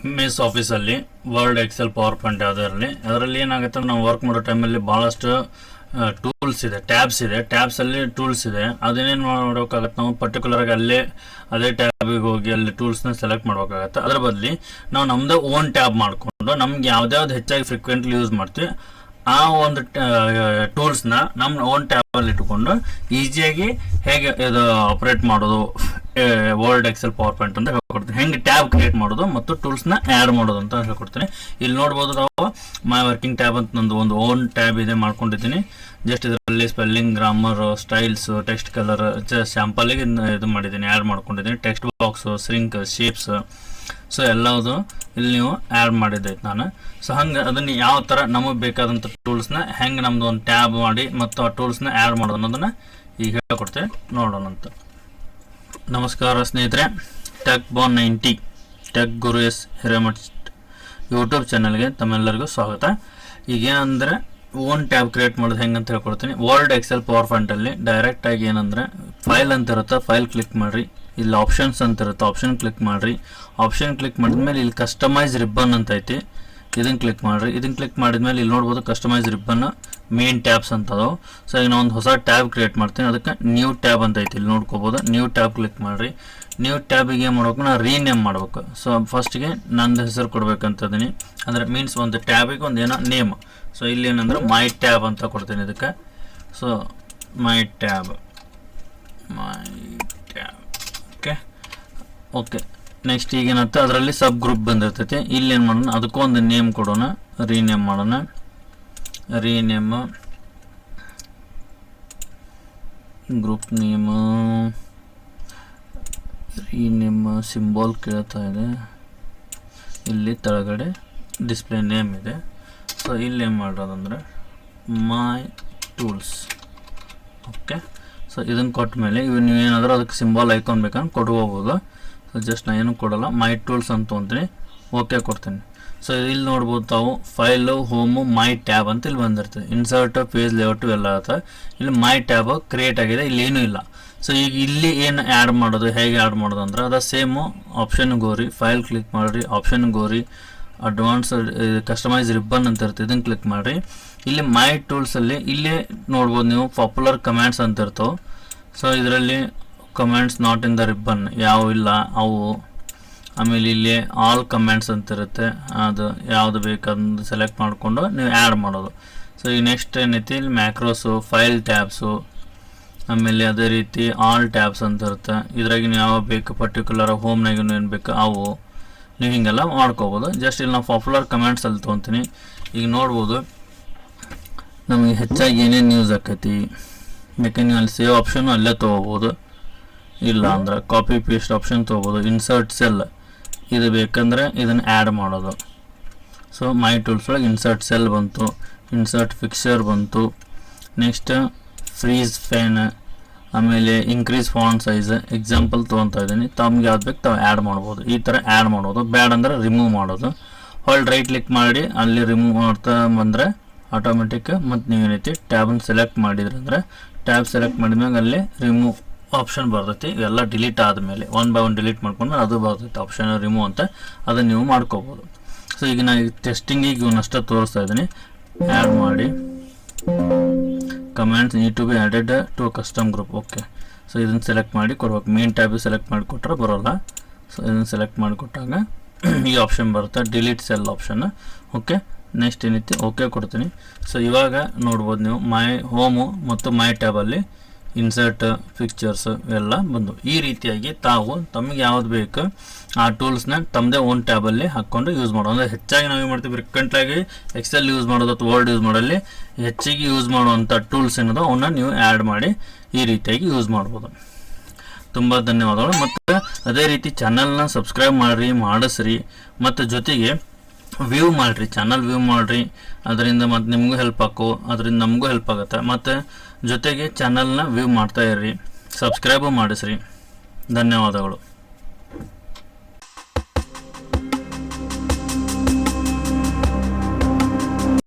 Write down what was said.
MS ಆಫೀಸಲ್ಲಿ word Excel power point ಅದರಲ್ಲಿ ಏನಾಗುತ್ತೆ ಅಂದ್ರೆ ನಾವು ವರ್ಕ್ ಮಾಡೋ ಟೈಮಲ್ಲಿ ಭಾಳಷ್ಟು ಟೂಲ್ಸ್ ಇದೆ, ಟ್ಯಾಬ್ಸಲ್ಲಿ ಟೂಲ್ಸ್ ಇದೆ. ಅದೇನೇನು ಮಾಡಬೇಕಾಗತ್ತೆ, ನಾವು ಪರ್ಟಿಕ್ಯುಲರಾಗಿ ಅದೇ ಟ್ಯಾಬಿಗೆ ಹೋಗಿ ಅಲ್ಲಿ ಟೂಲ್ಸ್ನ ಸೆಲೆಕ್ಟ್ ಮಾಡಬೇಕಾಗತ್ತೆ. ಅದರ ಬದಲಿ ನಾವು ನಮ್ಮದೇ ಓನ್ ಟ್ಯಾಬ್ ಮಾಡಿಕೊಂಡು ನಮ್ಗೆ ಯಾವ್ದಾವ್ದು ಹೆಚ್ಚಾಗಿ ಫ್ರೀಕ್ವೆಂಟ್ಲಿ ಯೂಸ್ ಮಾಡ್ತೀವಿ ಆ ಒಂದು ಟೂಲ್ಸ್ನ ನಮ್ಮ ಓನ್ ಟ್ಯಾಬಲ್ಲಿ ಇಟ್ಕೊಂಡು ಈಸಿಯಾಗಿ ಹೇಗೆ ಇದು ಆಪ್ರೇಟ್ ಮಾಡೋದು ವರ್ಡ್ ಎಕ್ಸೆಲ್ ಪವರ್ ಪಾಯಿಂಟ್ ಅಂತ ಹೇಳ್ಕೊಡ್ತೀನಿ. ಹೆಂಗೆ ಟ್ಯಾಬ್ ಕ್ರಿಯೇಟ್ ಮಾಡೋದು ಮತ್ತು ಟೂಲ್ಸ್ನ ಆ್ಯಡ್ ಮಾಡೋದು ಅಂತ ಹೇಳ್ಕೊಡ್ತೀನಿ. ಇಲ್ಲಿ ನೋಡ್ಬೋದು ನಾವು ಮೈ ವರ್ಕಿಂಗ್ ಟ್ಯಾಬ್ ಅಂತ ನಂದು ಒಂದು ಓನ್ ಟ್ಯಾಬ್ ಇದೆ ಮಾಡ್ಕೊಂಡಿದ್ದೀನಿ. ಜಸ್ಟ್ ಇದರಲ್ಲಿ spelling, grammar, styles, text colour ಸ್ಯಾಂಪಲಿಗೆ ಇದು ಮಾಡಿದ್ದೀನಿ, ಆ್ಯಡ್ ಮಾಡ್ಕೊಂಡಿದ್ದೀನಿ. Text box, shrink, shapes, so ಎಲ್ಲವುದು ಇಲ್ಲಿ ನೀವು ಆ್ಯಡ್ ಮಾಡಿದ್ದೈತೆ ನಾನು. ಸೊ ಹಂಗೆ ಅದನ್ನು ಯಾವ ಥರ ನಮಗೆ ಬೇಕಾದಂಥ ಟೂಲ್ಸ್ನ ಹೆಂಗೆ ನಮ್ಮದು ಒಂದು ಟ್ಯಾಬ್ ಮಾಡಿ ಮತ್ತು ಆ ಟೂಲ್ಸ್ನ ಆ್ಯಡ್ ಮಾಡೋದು ಅನ್ನೋದನ್ನು ಈಗ ಹೇಳ್ಕೊಡ್ತೇವೆ, ನೋಡೋಣಂತ. ನಮಸ್ಕಾರ ಸ್ನೇಹಿತರೆ, ಟೆಕ್ ಬಾನ್ 90 ಟೆಕ್ ಗುರು ಎಸ್ ಹಿರೇಮಠ್ ಯೂಟ್ಯೂಬ್ ಚಾನಲ್ಗೆ ತಮ್ಮೆಲ್ಲರಿಗೂ ಸ್ವಾಗತ. ಈಗೇನಂದರೆ ಓನ್ ಟ್ಯಾಬ್ ಕ್ರಿಯೇಟ್ ಮಾಡೋದು ಹೆಂಗೆ ಅಂತ ಹೇಳ್ಕೊಡ್ತೀನಿ. ವರ್ಡ್ ಎಕ್ಸೆಲ್ ಪವರ್ ಪಾಯಿಂಟಲ್ಲಿ ಡೈರೆಕ್ಟಾಗಿ ಏನಂದರೆ ಫೈಲ್ ಅಂತ ಇರುತ್ತೆ, ಫೈಲ್ ಕ್ಲಿಕ್ ಮಾಡಿರಿ. ಇಲ್ಲಿ ಆಪ್ಷನ್ಸ್ ಅಂತ ಇರುತ್ತೆ, ಆಪ್ಷನ್ ಕ್ಲಿಕ್ ಮಾಡಿರಿ. ಆಪ್ಷನ್ ಕ್ಲಿಕ್ ಮಾಡಿದ್ಮೇಲೆ ಇಲ್ಲಿ ಕಸ್ಟಮೈಸ್ ರಿಬ್ಬನ್ ಅಂತ ಐತಿ, ಇದನ್ನು ಕ್ಲಿಕ್ ಮಾಡಿರಿ. ಇದನ್ನು ಕ್ಲಿಕ್ ಮಾಡಿದ್ಮೇಲೆ ಇಲ್ಲಿ ನೋಡ್ಬೋದು ಕಸ್ಟಮೈಸ್ ರಿಬ್ಬನ್ ಮೇನ್ ಟ್ಯಾಬ್ಸ್ ಅಂತ ಅದಾವೆ. ಸೊ ಈಗ ನಾನು ಒಂದು ಹೊಸ ಟ್ಯಾಬ್ ಕ್ರಿಯೇಟ್ ಮಾಡ್ತೀನಿ, ಅದಕ್ಕೆ ನ್ಯೂ ಟ್ಯಾಬ್ ಅಂತ ಐತಿ, ಇಲ್ಲಿ ನೋಡ್ಕೋಬೋದು. ನ್ಯೂ ಟ್ಯಾಬ್ ಕ್ಲಿಕ್ ಮಾಡಿರಿ. ನ್ಯೂ ಟ್ಯಾಬಿಗೆ ಏನು ಮಾಡ್ಬೇಕು, ನಾನು ರೀನೇಮ್ ಮಾಡ್ಬೇಕು. ಸೊ ಫಸ್ಟಿಗೆ ನಂದು ಹೆಸರು ಕೊಡ್ಬೇಕಂತದೀನಿ, ಅಂದರೆ ಮೀನ್ಸ್ ಒಂದು ಟ್ಯಾಬಿಗೆ ಒಂದು ಏನೋ ನೇಮ್. ಸೊ ಇಲ್ಲಿ ಏನಂದ್ರೆ ಮೈ ಟ್ಯಾಬ್ ಅಂತ ಕೊಡ್ತೀನಿ ಇದಕ್ಕೆ. So my tab okay. Next ಈಗೇನಂತ ಅದರಲ್ಲಿ ಸಬ್ ಗ್ರೂಪ್ ಬಂದಿರ್ತೈತಿ. ಇಲ್ಲಿ ಏನು ಮಾಡೋಣ, ಅದಕ್ಕೂ ಒಂದು ನೇಮ್ ಕೊಡೋಣ, ರೀನೇಮ್ ಮಾಡೋಣ. Rename group name, rename symbol ಕೇಳ್ತಾ ಇದೆ, ಇಲ್ಲಿ ಕೆಳಗಡೆ ಡಿಸ್ಪ್ಲೇ ನೇಮ್ ಇದೆ. ಸೊ ಇಲ್ಲಿ ಏನು ಮಾಡೋದಂದರೆ ಮೈ ಟೂಲ್ಸ್. ಓಕೆ. ಸೊ ಇದನ್ನು ಕೊಟ್ಟ ಮೇಲೆ ನೀವು ಏನಾದರೂ ಅದಕ್ಕೆ ಸಿಂಬಾಲ್ ಐಕಾನ್ ಬೇಕಂದ್ರೆ ಕೊಡ್ಕೋಬೋದು. ಸೊ ಜಸ್ಟ್ ನಾನು ಏನೂ ಕೊಡೋಲ್ಲ, ಮೈ ಟೂಲ್ಸ್ ಅಂತ ಅಂತೀನಿ, ಓಕೆ ಕೊಡ್ತೀನಿ. ಸೊ ಇಲ್ಲಿ ನೋಡ್ಬೋದು ತಾವು ಫೈಲು, ಹೋಮು, ಮೈ ಟ್ಯಾಬ್ ಅಂತ ಇಲ್ಲಿ ಬಂದಿರ್ತದೆ. ಇನ್ಸರ್ಟ್, ಪೇಜ್ ಲೇಔಟು ಎಲ್ಲ ಆಗುತ್ತೆ. ಇಲ್ಲಿ ಮೈ ಟ್ಯಾಬ್ ಕ್ರಿಯೇಟ್ ಆಗಿದೆ, ಇಲ್ಲಿ ಏನೂ ಇಲ್ಲ. ಸೊ ಈಗ ಇಲ್ಲಿ ಏನು ಆ್ಯಡ್ ಮಾಡೋದು, ಹೇಗೆ ಆ್ಯಡ್ ಮಾಡೋದು ಅಂದ್ರೆ ಅದು ಸೇಮು ಆಪ್ಷನ್ಗೆ ಹೋಗ್ರಿ, ಫೈಲ್ ಕ್ಲಿಕ್ ಮಾಡಿರಿ, ಆಪ್ಷನ್ಗೆ ಹೋಗ್ರಿ, ಅಡ್ವಾನ್ಸ್ ಕಸ್ಟಮೈಸ್ ರಿಬ್ಬನ್ ಅಂತ ಇರ್ತದೆ, ಇದನ್ನು ಕ್ಲಿಕ್ ಮಾಡಿರಿ. ಇಲ್ಲಿ ಮೈ ಟೂಲ್ಸಲ್ಲಿ ಇಲ್ಲೇ ನೋಡ್ಬೋದು ನೀವು ಪಾಪ್ಯುಲರ್ ಕಮೆಂಟ್ಸ್ ಅಂತ ಇರ್ತವೆ. ಸೊ ಇದರಲ್ಲಿ comments not in the ribbon ಯಾವ ಇಲ್ಲ ಅವು. ಆಮೇಲೆ ಇಲ್ಲಿ ಆಲ್ ಕಮೆಂಟ್ಸ್ ಅಂತ ಇರುತ್ತೆ, ಅದು ಯಾವುದು ಬೇಕಂದು ಸೆಲೆಕ್ಟ್ ಮಾಡಿಕೊಂಡು ನೀವು ಆ್ಯಡ್ ಮಾಡೋದು. ಸೊ ಈಗ ನೆಕ್ಸ್ಟ್ ಏನೈತಿ, ಇಲ್ಲಿ ಮ್ಯಾಕ್ರೋಸು, ಫೈಲ್ ಟ್ಯಾಬ್ಸು, ಆಮೇಲೆ ಅದೇ ರೀತಿ ಆಲ್ ಟ್ಯಾಬ್ಸ್ ಅಂತ ಇರುತ್ತೆ. ಇದ್ರಾಗ ನೀವು ಯಾವ ಬೇಕು ಪರ್ಟಿಕ್ಯುಲರ್ ಹೋಮ್ನಾಗ ಏನು ಬೇಕು ಅವು ನೀವು ಹೀಗೆಲ್ಲ ಮಾಡ್ಕೋಬೋದು. ಜಸ್ಟ್ ಇಲ್ಲಿ ನಾವು ಪಾಪ್ಯುಲರ್ ಕಮೆಂಟ್ಸ್ ಅಲ್ಲಿ ತೊಗೊತೀನಿ. ಈಗ ನೋಡ್ಬೋದು ನಮಗೆ ಹೆಚ್ಚಾಗಿ ಏನೇನು ಯೂಸ್ ಆಕೈತಿ, ಬೇಕಂದ್ರೆ ನೀವು ಅಲ್ಲಿ ಸೇವ್ ಆಪ್ಷನ್ನು ಅಲ್ಲೇ ತೊಗೋಬೋದು, ಇಲ್ಲ ಅಂದ್ರೆ ಕಾಪಿ ಪೇಸ್ಟ್ ಆಪ್ಷನ್ ತೊಗೋಬೋದು. ಇನ್ಸರ್ಟ್ ಸೆಲ್ ಇದು ಬೇಕಂದರೆ ಇದನ್ನು ಆ್ಯಡ್ ಮಾಡೋದು. ಸೊ ಮೈ ಟೂಲ್ಸ್ ಒಳಗೆ ಇನ್ಸರ್ಟ್ ಸೆಲ್ ಬಂತು, ಇನ್ಸರ್ಟ್ ಫಿಕ್ಚರ್ ಬಂತು. ನೆಕ್ಸ್ಟ್ ಫ್ರೀಸ್ ಫ್ಯಾನ್, ಆಮೇಲೆ ಇನ್ಕ್ರೀಸ್ ಫಾಂಟ್ ಸೈಜ್ ಎಕ್ಸಾಂಪಲ್ ತೊಗೊತಾ ಇದ್ದೀನಿ. ತಮ್ಗೆ ಯಾವ್ದು ಬೇಕು ತಾವು ಆ್ಯಡ್ ಮಾಡ್ಬೋದು. ಈ ಥರ ಆ್ಯಡ್ ಮಾಡೋದು, ಬ್ಯಾಡ್ ಅಂದರೆ ರಿಮೂವ್ ಮಾಡೋದು. ಹೊಳ್ಳಿ ರೈಟ್ ಕ್ಲಿಕ್ ಮಾಡಿ ಅಲ್ಲಿ ರಿಮೂವ್ ಮಾಡ್ತಾ ಬಂದರೆ ಆಟೋಮೆಟಿಕ್. ಮತ್ತು ನೀವೇನೈತಿ ಟ್ಯಾಬನ್ನು ಸೆಲೆಕ್ಟ್ ಮಾಡಿದ್ರಿ ಅಂದರೆ ಟ್ಯಾಬ್ ಸೆಲೆಕ್ಟ್ ಮಾಡಿದ್ಮ್ಯಾಗ ಅಲ್ಲಿ ರಿಮೂವ್ ಆಪ್ಷನ್ ಬರ್ತೈತಿ. ಇವೆಲ್ಲ ಡಿಲೀಟ್ ಆದಮೇಲೆ ಒನ್ ಬೈ ಒನ್ ಡಿಲೀಟ್ ಮಾಡ್ಕೊಂಡ್ಮೇಲೆ ಅದು ಬರ್ತೈತಿ ಆಪ್ಷನ್ ರಿಮೂವ್ ಅಂತ, ಅದನ್ನು ನೀವು ಮಾಡ್ಕೋಬೋದು. ಸೊ ಈಗ ನಾನು ಟೆಸ್ಟಿಂಗಿಗೆ ಇವನ್ನಷ್ಟೇ ತೋರಿಸ್ತಾ ಇದ್ದೀನಿ. ಆ್ಯಡ್ ಮಾಡಿ comments need to be added to custom group. Okay. So ಇದನ್ನು ಸೆಲೆಕ್ಟ್ ಮಾಡಿ ಕೊಡ್ಬೇಕು. ಮೇನ್ ಟ್ಯಾಬ್ ಸೆಲೆಕ್ಟ್ ಮಾಡಿ ಕೊಟ್ಟರೆ ಬರೋಲ್ಲ. ಸೊ ಇದನ್ನು ಸೆಲೆಕ್ಟ್ ಮಾಡಿಕೊಟ್ಟಾಗ ಈ ಆಪ್ಷನ್ ಬರುತ್ತೆ, delete cell option. Okay. Next ಏನೈತಿ ಓಕೆ ಕೊಡ್ತೀನಿ. ಸೊ ಇವಾಗ ನೋಡ್ಬೋದು ನೀವು ಮೈ ಹೋಮು ಮತ್ತು ಮೈ ಟ್ಯಾಬಲ್ಲಿ ಇನ್ಸರ್ಟ್ ಪಿಕ್ಚರ್ಸ್ ಎಲ್ಲ ಬಂದು. ಈ ರೀತಿಯಾಗಿ ತಾವು ತಮಗೆ ಯಾವ್ದು ಬೇಕು ಆ ಟೂಲ್ಸ್ನ ತಮ್ಮದೇ ಓನ್ ಟ್ಯಾಬಲ್ಲಿ ಹಾಕ್ಕೊಂಡು ಯೂಸ್ ಮಾಡೋದು. ಅಂದರೆ ಹೆಚ್ಚಾಗಿ ನಾವು ಏನು ಮಾಡ್ತೀವಿ, ಫ್ರೀಕ್ವೆಂಟಾಗಿ ಎಕ್ಸೆಲ್ ಯೂಸ್ ಮಾಡೋದು ಅಥವಾ ವರ್ಡ್ ಯೂಸ್ ಮಾಡೋಲ್ಲಿ ಹೆಚ್ಚಿಗೆ ಯೂಸ್ ಮಾಡುವಂಥ ಟೂಲ್ಸ್ ಏನದೋ ಅವನ್ನ ನೀವು ಆ್ಯಡ್ ಮಾಡಿ ಈ ರೀತಿಯಾಗಿ ಯೂಸ್ ಮಾಡ್ಬೋದು. ತುಂಬ ಧನ್ಯವಾದಗಳು. ಮತ್ತು ಅದೇ ರೀತಿ ಚಾನಲ್ನ ಸಬ್ಸ್ಕ್ರೈಬ್ ಮಾಡಿಸ್ರಿ, ಮತ್ತು ಜೊತೆಗೆ ವ್ಯೂ ಮಾಡಿರಿ, ಚಾನಲ್ ವ್ಯೂ ಮಾಡಿರಿ. ಅದರಿಂದ ಮತ್ತು ನಿಮಗೂ ಹೆಲ್ಪ್ ಅದರಿಂದ ನಮಗೂ ಹೆಲ್ಪ್ ಆಗುತ್ತೆ. ಮತ್ತು ಜೊತೆಗೆ ಚಾನಲ್ನ ವ್ಯೂ ಮಾಡ್ತಾ ಇರ್ರಿ, ಸಬ್ಸ್ಕ್ರೈಬು ಮಾಡಿಸ್ರಿ. ಧನ್ಯವಾದಗಳು.